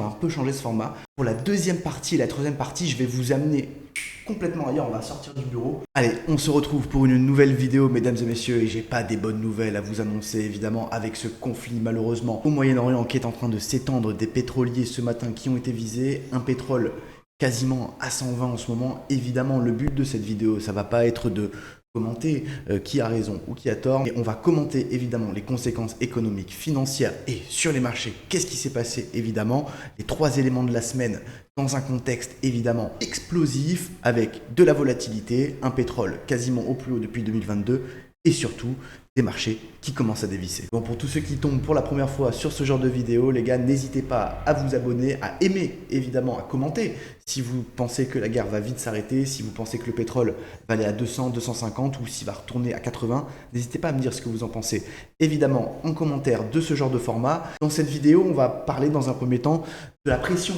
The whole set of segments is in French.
un peu changé ce format. Pour la deuxième partie et la troisième partie, je vais vous amener complètement ailleurs, on va sortir du bureau. Allez, on se retrouve pour une nouvelle vidéo, mesdames et messieurs, et j'ai pas des bonnes nouvelles à vous annoncer, évidemment, avec ce conflit, malheureusement, au Moyen-Orient qui est en train de s'étendre, des pétroliers ce matin qui ont été visés, un pétrole quasiment à 120 en ce moment. Évidemment, le but de cette vidéo, ça va pas être de commenter qui a raison ou qui a tort, et on va commenter évidemment les conséquences économiques, financières et sur les marchés. Qu'est-ce qui s'est passé évidemment, les trois éléments de la semaine dans un contexte évidemment explosif avec de la volatilité, un pétrole quasiment au plus haut depuis 2022 et surtout des marchés qui commencent à dévisser. Bon, pour tous ceux qui tombent pour la première fois sur ce genre de vidéo, les gars, n'hésitez pas à vous abonner, à aimer, évidemment, à commenter si vous pensez que la guerre va vite s'arrêter, si vous pensez que le pétrole va aller à 200, 250 ou s'il va retourner à 80. N'hésitez pas à me dire ce que vous en pensez, évidemment, en commentaire de ce genre de format. Dans cette vidéo, on va parler dans un premier temps de la pression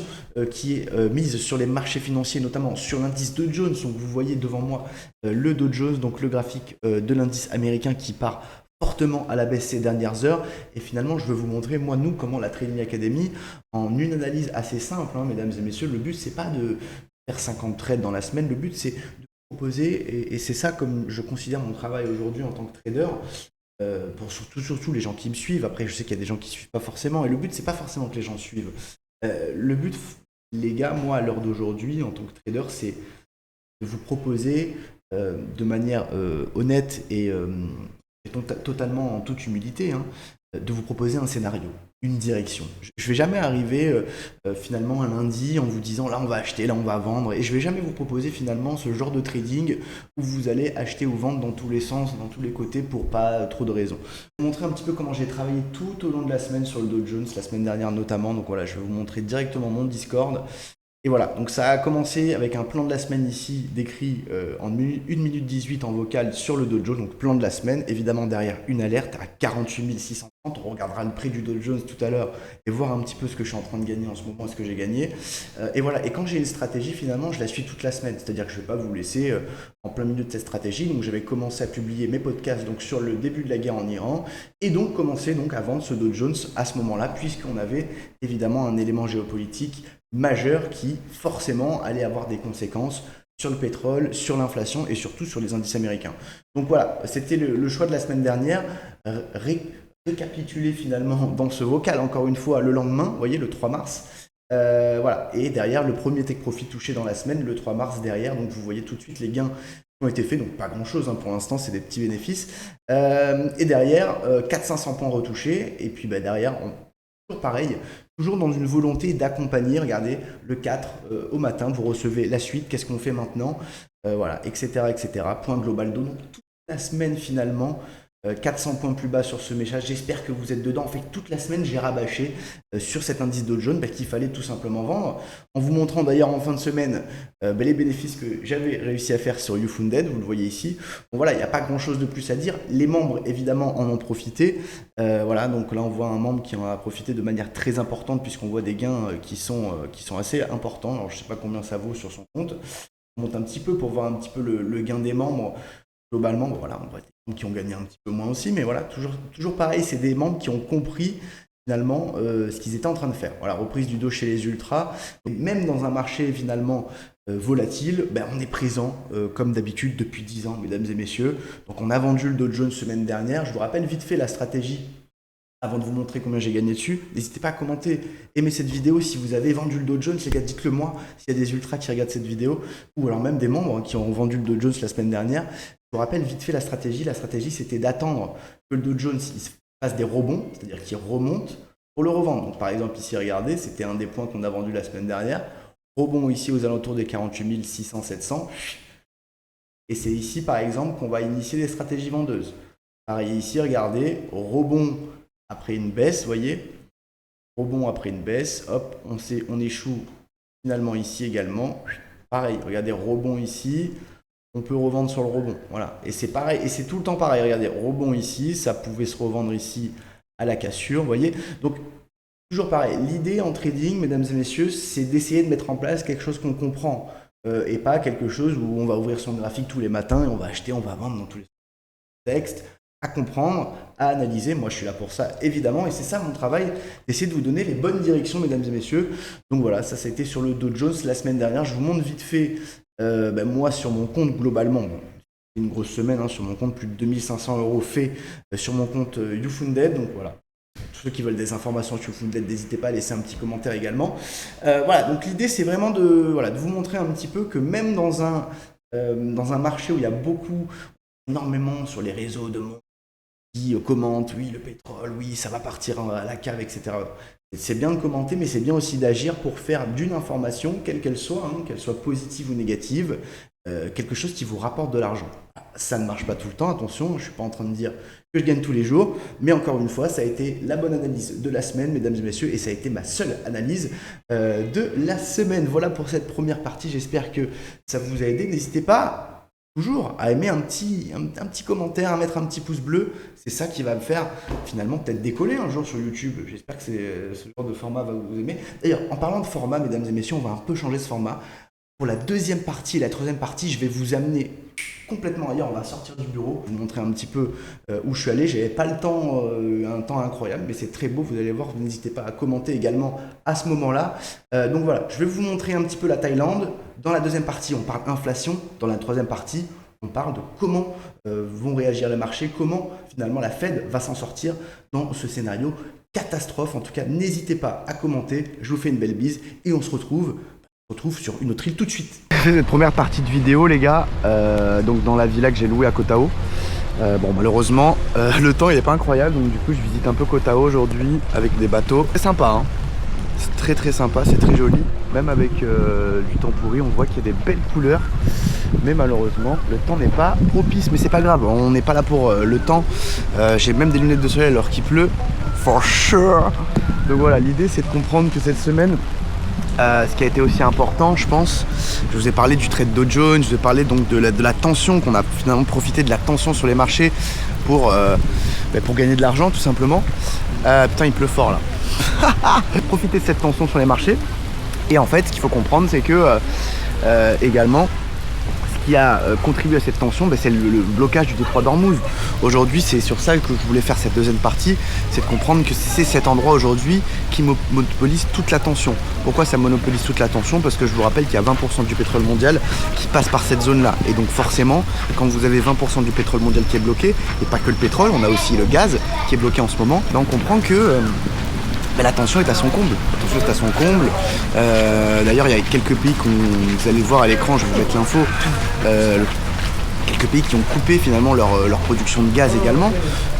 qui est mise sur les marchés financiers, notamment sur l'indice Dow Jones. Donc vous voyez devant moi le Dow Jones, donc le graphique de l'indice américain qui part fortement à la baisse ces dernières heures. Et finalement, je veux vous montrer, moi, nous, comment la Trading Academy, en une analyse assez simple, hein, mesdames et messieurs, le but, c'est pas de faire 50 trades dans la semaine, le but, c'est de proposer, et c'est ça comme je considère mon travail aujourd'hui en tant que trader, pour surtout les gens qui me suivent. Après, je sais qu'il y a des gens qui ne suivent pas forcément, et le but, c'est pas forcément que les gens suivent. Le but, les gars, moi, à l'heure d'aujourd'hui, en tant que trader, c'est de vous proposer de manière honnête et totalement en toute humilité, hein, de vous proposer un scénario, une direction. Je ne vais jamais arriver finalement un lundi en vous disant là on va acheter, là on va vendre, et je ne vais jamais vous proposer finalement ce genre de trading où vous allez acheter ou vendre dans tous les sens, dans tous les côtés pour pas trop de raisons. Je vais vous montrer un petit peu comment j'ai travaillé tout au long de la semaine sur le Dow Jones, la semaine dernière notamment. Donc voilà, je vais vous montrer directement mon Discord. Et voilà, donc ça a commencé avec un plan de la semaine ici, décrit en 1 minute 18 en vocal sur le Dow Jones, donc plan de la semaine, évidemment derrière une alerte à 48 630, on regardera le prix du Dow Jones tout à l'heure et voir un petit peu ce que je suis en train de gagner en ce moment, ce que j'ai gagné. Et voilà, et quand j'ai une stratégie, finalement, je la suis toute la semaine, c'est-à-dire que je ne vais pas vous laisser en plein milieu de cette stratégie, donc j'avais commencé à publier mes podcasts donc, sur le début de la guerre en Iran, et donc commencer donc, à vendre ce Dow Jones à ce moment-là, puisqu'on avait évidemment un élément géopolitique majeur qui forcément allait avoir des conséquences sur le pétrole, sur l'inflation et surtout sur les indices américains. Donc voilà, c'était le choix de la semaine dernière. Récapituler finalement dans ce vocal encore une fois le lendemain, vous voyez, le 3 mars. Voilà, et derrière le premier take profit touché dans la semaine, le 3 mars derrière, donc vous voyez tout de suite les gains qui ont été faits, donc pas grand chose hein, pour l'instant, c'est des petits bénéfices. Et derrière, 400-500 points retouchés, et puis derrière, toujours pareil, toujours dans une volonté d'accompagner, regardez, le 4 au matin, vous recevez la suite, qu'est-ce qu'on fait maintenant, voilà, etc., etc. Point global d'eau, donc toute la semaine finalement, 400 points plus bas sur ce message, j'espère que vous êtes dedans. En fait, toute la semaine, j'ai rabâché sur cet indice Dow Jones qu'il fallait tout simplement vendre, en vous montrant d'ailleurs en fin de semaine les bénéfices que j'avais réussi à faire sur YouFunded, vous le voyez ici. Bon voilà, il n'y a pas grand-chose de plus à dire. Les membres, évidemment, en ont profité. Voilà, donc là, on voit un membre qui en a profité de manière très importante, puisqu'on voit des gains qui sont assez importants. Alors, je ne sais pas combien ça vaut sur son compte. On monte un petit peu pour voir un petit peu le gain des membres. Globalement, bon, voilà, on voit des membres qui ont gagné un petit peu moins aussi, mais voilà, toujours pareil, c'est des membres qui ont compris finalement ce qu'ils étaient en train de faire. Voilà, reprise du dos chez les ultras. Et même dans un marché finalement volatile, on est présent comme d'habitude depuis 10 ans, mesdames et messieurs. Donc on a vendu le Dow Jones semaine dernière. Je vous rappelle vite fait la stratégie avant de vous montrer combien j'ai gagné dessus. N'hésitez pas à commenter, aimer cette vidéo si vous avez vendu le Dow Jones, les gars, dites-le moi s'il y a des ultras qui regardent cette vidéo, ou alors même des membres qui ont vendu le Dow Jones la semaine dernière. Je vous rappelle vite fait la stratégie. La stratégie, c'était d'attendre que le Dow Jones fasse des rebonds, c'est-à-dire qu'il remonte pour le revendre. Donc, par exemple, ici, regardez, c'était un des points qu'on a vendu la semaine dernière. Rebond ici aux alentours des 48 600-700. Et c'est ici, par exemple, qu'on va initier des stratégies vendeuses. Pareil ici, regardez, rebond après une baisse, vous voyez, rebond après une baisse, hop, on échoue finalement ici également. Pareil, regardez, rebond ici, on peut revendre sur le rebond, voilà. Et c'est pareil, et c'est tout le temps pareil, regardez, rebond ici, ça pouvait se revendre ici à la cassure, vous voyez. Donc, toujours pareil, l'idée en trading, mesdames et messieurs, c'est d'essayer de mettre en place quelque chose qu'on comprend, et pas quelque chose où on va ouvrir son graphique tous les matins et on va acheter, on va vendre dans tous les textes. à comprendre, à analyser. Moi, je suis là pour ça, évidemment, et c'est ça mon travail, d'essayer de vous donner les bonnes directions, mesdames et messieurs. Donc voilà, ça a été sur le Dow Jones la semaine dernière. Je vous montre vite fait, moi, sur mon compte, globalement. Bon, une grosse semaine sur mon compte, plus de 2500 € fait sur mon compte YouFunded. Donc voilà, tous ceux qui veulent des informations sur YouFunded, n'hésitez pas à laisser un petit commentaire également. Voilà, donc l'idée c'est vraiment de vous montrer un petit peu que même dans un marché où il y a énormément sur les réseaux de monde qui commentent, oui le pétrole, oui ça va partir à la cave, etc. C'est bien de commenter, mais c'est bien aussi d'agir pour faire d'une information, quelle qu'elle soit positive ou négative, quelque chose qui vous rapporte de l'argent. Ça ne marche pas tout le temps, attention, je ne suis pas en train de dire que je gagne tous les jours, mais encore une fois, ça a été la bonne analyse de la semaine, mesdames et messieurs, et ça a été ma seule analyse de la semaine. Voilà pour cette première partie, j'espère que ça vous a aidé. N'hésitez pas toujours à aimer un petit commentaire, à mettre un petit pouce bleu, c'est ça qui va me faire finalement peut-être décoller un jour sur YouTube. J'espère que ce genre de format va vous aimer. D'ailleurs, en parlant de format, mesdames et messieurs, on va un peu changer ce format. Pour la deuxième partie et la troisième partie, je vais vous amener complètement ailleurs. On va sortir du bureau, vous montrer un petit peu où je suis allé. J'avais pas le temps, un temps incroyable, mais c'est très beau. Vous allez voir, n'hésitez pas à commenter également à ce moment-là. Donc voilà, je vais vous montrer un petit peu la Thaïlande. Dans la deuxième partie, on parle inflation. Dans la troisième partie, on parle de comment vont réagir les marchés, comment finalement la Fed va s'en sortir dans ce scénario catastrophe. En tout cas, n'hésitez pas à commenter. Je vous fais une belle bise et on se retrouve sur une autre île tout de suite. J'ai fait cette première partie de vidéo les gars, donc dans la villa que j'ai louée à Koh Tao. Bon malheureusement le temps il est pas incroyable, donc du coup je visite un peu Koh Tao aujourd'hui avec des bateaux. C'est sympa hein, c'est très sympa, c'est très joli. Même avec du temps pourri, on voit qu'il y a des belles couleurs. Mais malheureusement le temps n'est pas propice, mais c'est pas grave, on n'est pas là pour le temps. J'ai même des lunettes de soleil alors qu'il pleut, for sure. Donc voilà, l'idée c'est de comprendre que cette semaine, ce qui a été aussi important, je pense, je vous ai parlé du trade Dow Jones, je vous ai parlé donc de la tension, qu'on a finalement profité de la tension sur les marchés pour gagner de l'argent tout simplement. Putain il pleut fort là. Profiter de cette tension sur les marchés. Et en fait ce qu'il faut comprendre c'est que également ce qui a contribué à cette tension, c'est le blocage du détroit d'Ormuz. Aujourd'hui c'est sur ça que je voulais faire cette deuxième partie, c'est de comprendre que c'est cet endroit aujourd'hui qui monopolise toute la tension. Pourquoi ça monopolise toute la tension? Parce que je vous rappelle qu'il y a 20% du pétrole mondial qui passe par cette zone là, et donc forcément quand vous avez 20% du pétrole mondial qui est bloqué, et pas que le pétrole, on a aussi le gaz qui est bloqué en ce moment, on comprend que la tension est à son comble. D'ailleurs, il y a quelques pays vous allez voir à l'écran, je vais vous mettre l'info, quelques pays qui ont coupé finalement leur production de gaz également.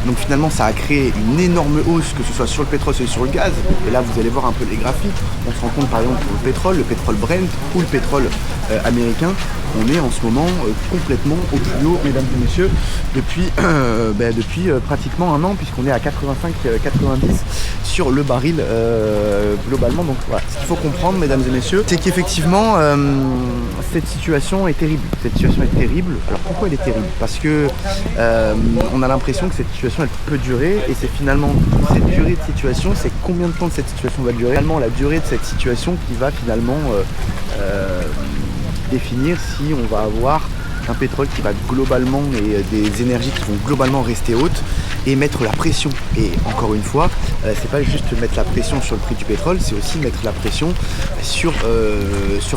Donc finalement, ça a créé une énorme hausse, que ce soit sur le pétrole ou sur le gaz. Et là, vous allez voir un peu les graphiques. On se rend compte par exemple pour le pétrole Brent ou le pétrole américain. On est en ce moment complètement au plus haut, mesdames et messieurs, depuis pratiquement un an, puisqu'on est à 85-90 sur le baril globalement. Donc voilà, ce qu'il faut comprendre, mesdames et messieurs, c'est qu'effectivement cette situation est terrible. Alors pourquoi elle est terrible? Parce que on a l'impression que cette situation elle peut durer, et c'est finalement cette durée de situation, c'est combien de temps cette situation va durer. Finalement la durée de cette situation qui va finalement définir si on va avoir un pétrole qui va globalement, et des énergies qui vont globalement rester hautes et mettre la pression. Et encore une fois, c'est pas juste mettre la pression sur le prix du pétrole, c'est aussi mettre la pression sur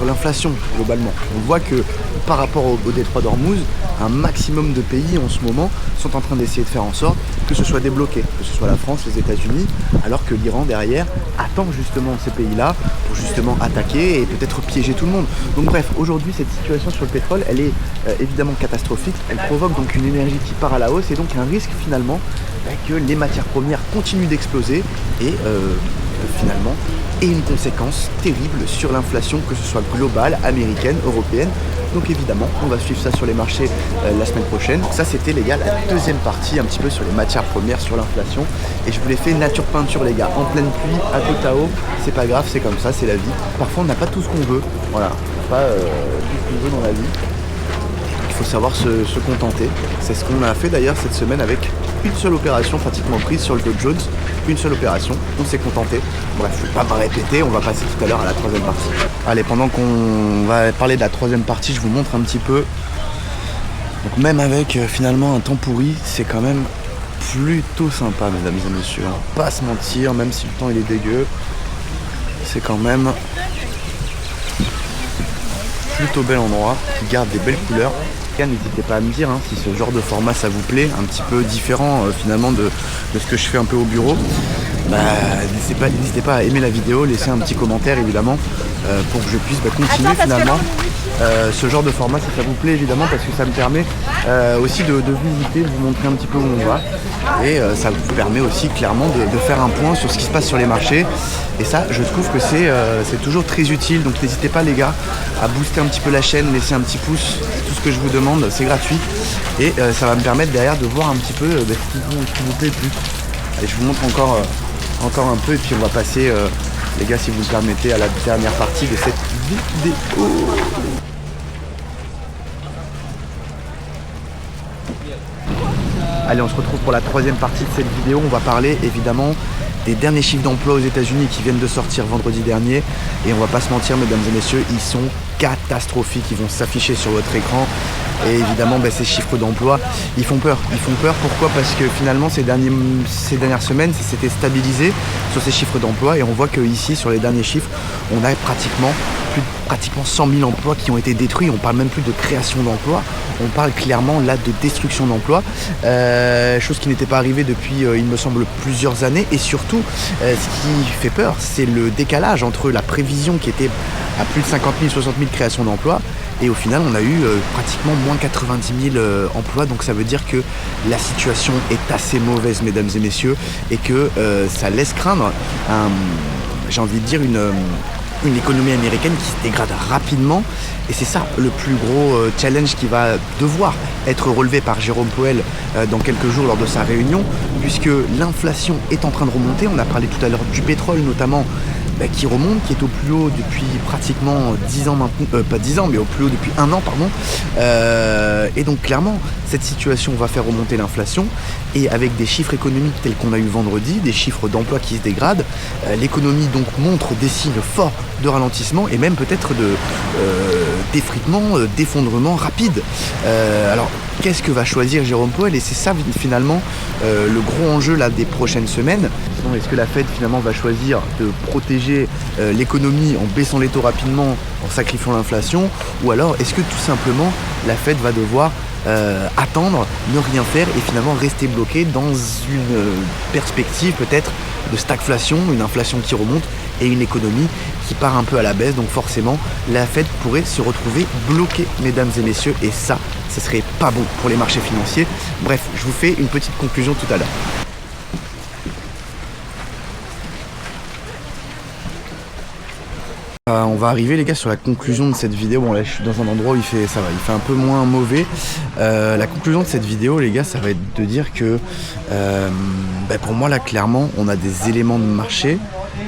l'inflation globalement. On voit que par rapport au détroit d'Ormuz, un maximum de pays en ce moment sont en train d'essayer de faire en sorte que ce soit débloqué, que ce soit la France, les États-Unis, alors que l'Iran derrière attend justement ces pays-là pour justement attaquer et peut-être piéger tout le monde. Donc bref, aujourd'hui cette situation sur le pétrole, elle est évidemment catastrophique. Elle provoque donc une énergie qui part à la hausse, et donc un risque finalement que les matières premières continuent d'exploser et finalement ait une conséquence terrible sur l'inflation, que ce soit globale, américaine, européenne. Donc évidemment, on va suivre ça sur les marchés la semaine prochaine. Donc ça c'était les gars la deuxième partie un petit peu sur les matières premières, sur l'inflation. Et je vous l'ai fait nature peinture les gars, en pleine pluie, à Koh Tao. C'est pas grave, c'est comme ça, c'est la vie. Parfois on n'a pas tout ce qu'on veut, voilà, on n'a pas tout ce qu'on veut dans la vie. Il faut savoir se contenter. C'est ce qu'on a fait d'ailleurs cette semaine avec une seule opération pratiquement prise sur le Dow Jones. Une seule opération, on s'est contenté. Bref, je ne vais pas me répéter, on va passer tout à l'heure à la troisième partie. Allez, pendant qu'on va parler de la troisième partie, je vous montre un petit peu. Donc même avec finalement un temps pourri, c'est quand même plutôt sympa, mesdames et messieurs. On va pas se mentir, même si le temps il est dégueu, c'est quand même plutôt bel endroit qui garde des belles couleurs. N'hésitez pas à me dire si ce genre de format ça vous plaît, un petit peu différent finalement de ce que je fais un peu au bureau. N'hésitez pas à aimer la vidéo, laisser un petit commentaire évidemment pour que je puisse continuer finalement ce genre de format si ça vous plaît évidemment, parce que ça me permet aussi de visiter, de vous montrer un petit peu où on va, et ça vous permet aussi clairement de faire un point sur ce qui se passe sur les marchés, et ça je trouve que c'est toujours très utile. Donc n'hésitez pas les gars à booster un petit peu la chaîne, laisser un petit pouce, c'est tout ce que je vous demande, c'est gratuit, et ça va me permettre derrière de voir un petit peu ce qui vous plaît le plus. Allez, je vous montre encore un peu, et puis on va passer les gars, si vous le permettez, à la dernière partie de cette vidéo. Allez, on se retrouve pour la troisième partie de cette vidéo. On va parler évidemment des derniers chiffres d'emploi aux États-Unis qui viennent de sortir vendredi dernier. Et on va pas se mentir, mesdames et messieurs, ils sont catastrophiques. Ils vont s'afficher sur votre écran. Et évidemment, ces chiffres d'emploi, ils font peur. Ils font peur, pourquoi? Parce que finalement, ces dernières semaines, ça s'était stabilisé sur ces chiffres d'emploi. Et on voit qu'ici, sur les derniers chiffres, on a pratiquement 100 000 emplois qui ont été détruits. On parle même plus de création d'emplois. On parle clairement là de destruction d'emplois. Chose qui n'était pas arrivée depuis, il me semble, plusieurs années. Et surtout, ce qui fait peur, c'est le décalage entre la prévision qui était à plus de 50 000, 60 000 créations d'emplois. Et au final, on a eu pratiquement moins 90 000 emplois. Donc ça veut dire que la situation est assez mauvaise, mesdames et messieurs, et que ça laisse craindre, j'ai envie de dire, une économie américaine qui se dégrade rapidement. Et c'est ça le plus gros challenge qui va devoir être relevé par Jérôme Powell dans quelques jours lors de sa réunion, puisque l'inflation est en train de remonter. On a parlé tout à l'heure du pétrole notamment, qui remonte, qui est au plus haut depuis pratiquement 10 ans maintenant, pas 10 ans, mais au plus haut depuis 1 an, pardon. Et donc clairement, cette situation va faire remonter l'inflation, et avec des chiffres économiques tels qu'on a eu vendredi, des chiffres d'emploi qui se dégradent, l'économie donc montre des signes forts de ralentissement, et même peut-être d'effritement, d'effondrement rapide. Alors, qu'est-ce que va choisir Jérôme Powell? Et c'est ça finalement le gros enjeu là des prochaines semaines. Est-ce que la Fed finalement va choisir de protéger l'économie en baissant les taux rapidement, en sacrifiant l'inflation, ou alors est-ce que tout simplement la Fed va devoir attendre, ne rien faire et finalement rester bloqué dans une perspective peut-être de stagflation, une inflation qui remonte et une économie qui part un peu à la baisse? Donc forcément la Fed pourrait se retrouver bloquée, mesdames et messieurs, et ça serait pas bon pour les marchés financiers. Bref, je vous fais une petite conclusion tout à l'heure. On va arriver les gars sur la conclusion de cette vidéo. Bon là je suis dans un endroit où il fait un peu moins mauvais. La conclusion de cette vidéo les gars, ça va être de dire que pour moi là clairement on a des éléments de marché,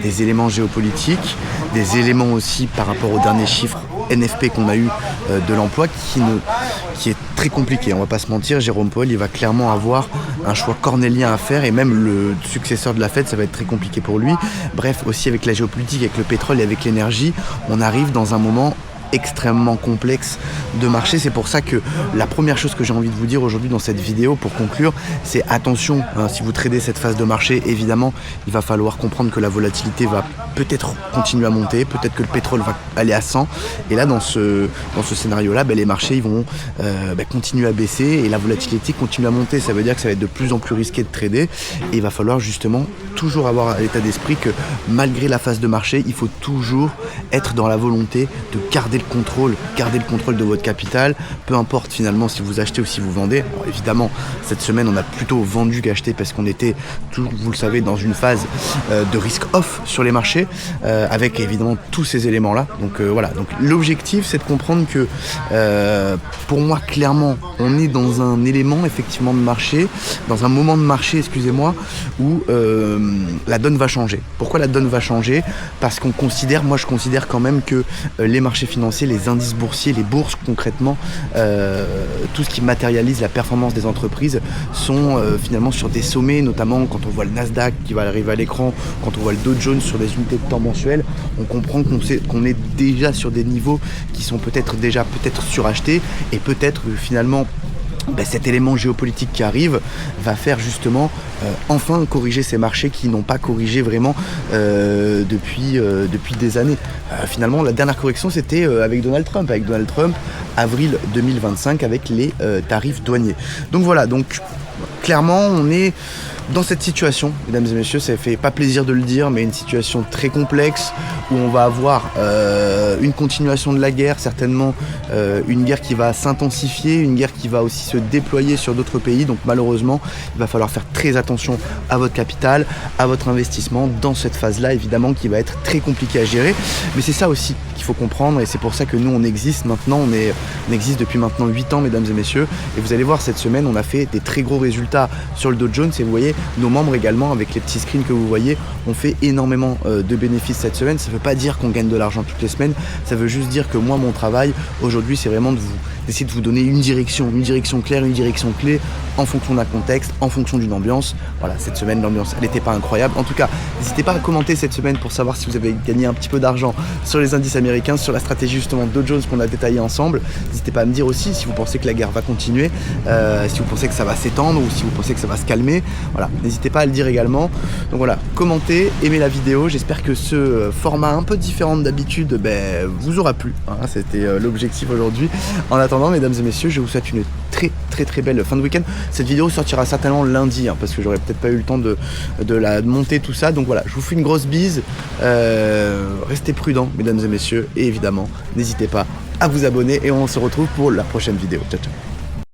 des éléments géopolitiques, des éléments aussi par rapport aux derniers chiffres NFP qu'on a eu de l'emploi qui est très compliqué. On va pas se mentir, Jérôme Powell il va clairement avoir un choix cornélien à faire, et même le successeur de la Fed, ça va être très compliqué pour lui. Bref, aussi avec la géopolitique, avec le pétrole et avec l'énergie, on arrive dans un moment extrêmement complexe de marché. C'est pour ça que la première chose que j'ai envie de vous dire aujourd'hui dans cette vidéo pour conclure, c'est attention, si vous tradez cette phase de marché, évidemment il va falloir comprendre que la volatilité va peut-être continuer à monter, peut-être que le pétrole va aller à 100, et là dans ce scénario là, les marchés ils vont continuer à baisser et la volatilité continue à monter. Ça veut dire que ça va être de plus en plus risqué de trader, et il va falloir justement toujours avoir à l'état d'esprit que malgré la phase de marché, il faut toujours être dans la volonté de garder le contrôle de votre capital, peu importe finalement si vous achetez ou si vous vendez. Alors évidemment, cette semaine, on a plutôt vendu qu'acheté parce qu'on était, toujours, vous le savez, dans une phase de risque off sur les marchés, avec évidemment tous ces éléments-là. Donc voilà, donc l'objectif, c'est de comprendre que pour moi, clairement, on est dans un élément effectivement de marché, dans un moment de marché, excusez-moi, où la donne va changer. Pourquoi la donne va changer? Parce qu'on considère, moi je considère quand même que les marchés financiers, les indices boursiers, les bourses concrètement, tout ce qui matérialise la performance des entreprises sont finalement sur des sommets, notamment quand on voit le Nasdaq qui va arriver à l'écran, quand on voit le Dow Jones sur des unités de temps mensuelles, on comprend qu'on est déjà sur des niveaux qui sont peut-être surachetés, et peut-être finalement cet élément géopolitique qui arrive va faire justement enfin corriger ces marchés qui n'ont pas corrigé vraiment depuis des années. Finalement, la dernière correction, c'était avec Donald Trump. Avec Donald Trump, avril 2025, avec les tarifs douaniers. Donc voilà, donc clairement, on est dans cette situation, mesdames et messieurs, ça fait pas plaisir de le dire, mais une situation très complexe où on va avoir une continuation de la guerre, certainement une guerre qui va s'intensifier, une guerre qui va aussi se déployer sur d'autres pays. Donc malheureusement, il va falloir faire très attention à votre capital, à votre investissement dans cette phase-là, évidemment, qui va être très compliquée à gérer. Mais c'est ça aussi qu'il faut comprendre et c'est pour ça que nous, on existe maintenant. On existe depuis maintenant 8 ans, mesdames et messieurs. Et vous allez voir, cette semaine, on a fait des très gros résultats sur le Dow Jones et vous voyez, nos membres également, avec les petits screens que vous voyez, ont fait énormément de bénéfices cette semaine. Ça ne veut pas dire qu'on gagne de l'argent toutes les semaines, ça veut juste dire que moi, mon travail aujourd'hui, c'est vraiment d'essayer de vous donner une direction claire, une direction clé en fonction d'un contexte, en fonction d'une ambiance. Voilà, cette semaine, l'ambiance, elle n'était pas incroyable. En tout cas, n'hésitez pas à commenter cette semaine pour savoir si vous avez gagné un petit peu d'argent sur les indices américains, sur la stratégie justement Dow Jones qu'on a détaillée ensemble. N'hésitez pas à me dire aussi si vous pensez que la guerre va continuer, si vous pensez que ça va s'étendre ou si vous pensez que ça va se calmer. Voilà, n'hésitez pas à le dire également. Donc voilà, commentez, aimez la vidéo. J'espère que ce format un peu différent d'habitude vous aura plu. Hein, c'était l'objectif aujourd'hui. En attendant, mesdames et messieurs, je vous souhaite une très belle fin de week-end. Cette vidéo sortira certainement lundi, parce que j'aurais peut-être pas eu le temps de la monter tout ça. Donc voilà, je vous fais une grosse bise. Restez prudents, mesdames et messieurs. Et évidemment, n'hésitez pas à vous abonner et on se retrouve pour la prochaine vidéo. Ciao, ciao.